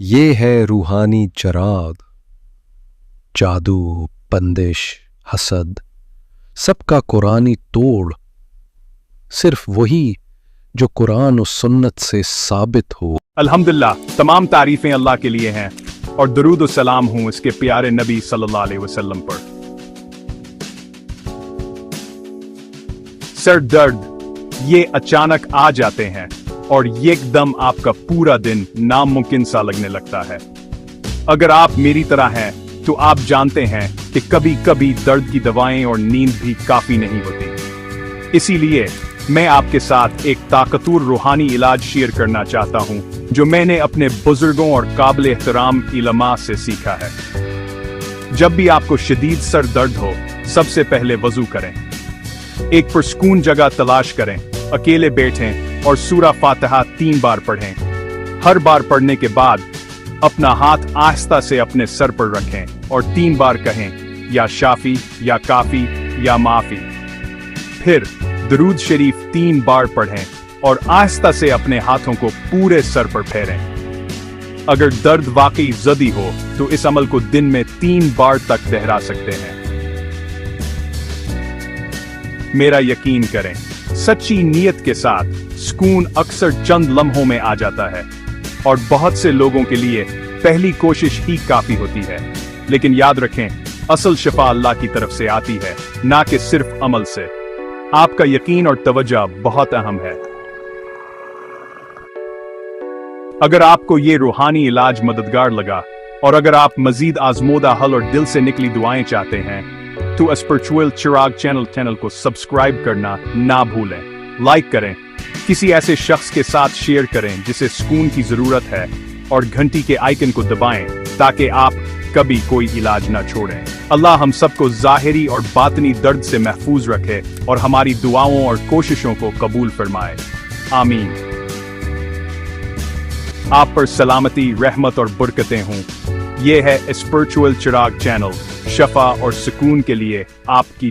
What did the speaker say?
یہ ہے روحانی چراغ، جادو، بندش، حسد، سب کا قرآنی توڑ، صرف وہی جو قرآن و سنت سے ثابت ہو۔ الحمدللہ، تمام تعریفیں اللہ کے لیے ہیں اور درود و سلام ہوں اس کے پیارے نبی صلی اللہ علیہ وسلم پر۔ سر درد یہ اچانک آ جاتے ہیں اور ایک دم آپ کا پورا دن ناممکن سا لگنے لگتا ہے۔ اگر آپ میری طرح ہیں تو آپ جانتے ہیں کہ کبھی کبھی درد کی دوائیں اور نیند بھی کافی نہیں ہوتی۔ اسی لیے میں آپ کے ساتھ ایک طاقتور روحانی علاج شیئر کرنا چاہتا ہوں جو میں نے اپنے بزرگوں اور قابل احترام علماء سے سیکھا ہے۔ جب بھی آپ کو شدید سر درد ہو، سب سے پہلے وضو کریں۔ ایک پرسکون جگہ تلاش کریں، اکیلے بیٹھیں اور سورہ فاتحہ 3 بار پڑھیں۔ ہر بار پڑھنے کے بعد اپنا ہاتھ آہستہ سے اپنے سر پر رکھیں اور 3 بار کہیں، یا شافی، یا کافی، یا معافی۔ پھر درود شریف 3 بار پڑھیں اور آہستہ سے اپنے ہاتھوں کو پورے سر پر پھیریں۔ اگر درد واقعی زدی ہو تو اس عمل کو دن میں 3 بار تک دہرا سکتے ہیں۔ میرا یقین کریں، سچی نیت کے ساتھ سکون اکثر چند لمحوں میں آ جاتا ہے، اور بہت سے لوگوں کے لیے پہلی کوشش ہی کافی ہوتی ہے۔ لیکن یاد رکھیں، اصل شفا اللہ کی طرف سے آتی ہے، نہ کہ صرف عمل سے۔ آپ کا یقین اور توجہ بہت اہم ہے۔ اگر آپ کو یہ روحانی علاج مددگار لگا، اور اگر آپ مزید آزمودہ حل اور دل سے نکلی دعائیں چاہتے ہیں، تو اسپرچوئل چراغ چینل کو سبسکرائب کرنا نہ بھولیں۔ لائک کریں، کسی ایسے شخص کے ساتھ شیئر کریں جسے سکون کی ضرورت ہے، اور گھنٹی کے آئیکن کو دبائیں تاکہ آپ کبھی کوئی علاج نہ چھوڑیں۔ اللہ ہم سب کو ظاہری اور باطنی درد سے محفوظ رکھے اور ہماری دعاؤں اور کوششوں کو قبول فرمائے۔ آمین۔ آپ پر سلامتی، رحمت اور برکتیں ہوں۔ یہ ہے اسپرچوئل چراغ چینل، شفا اور سکون کے لیے آپ کی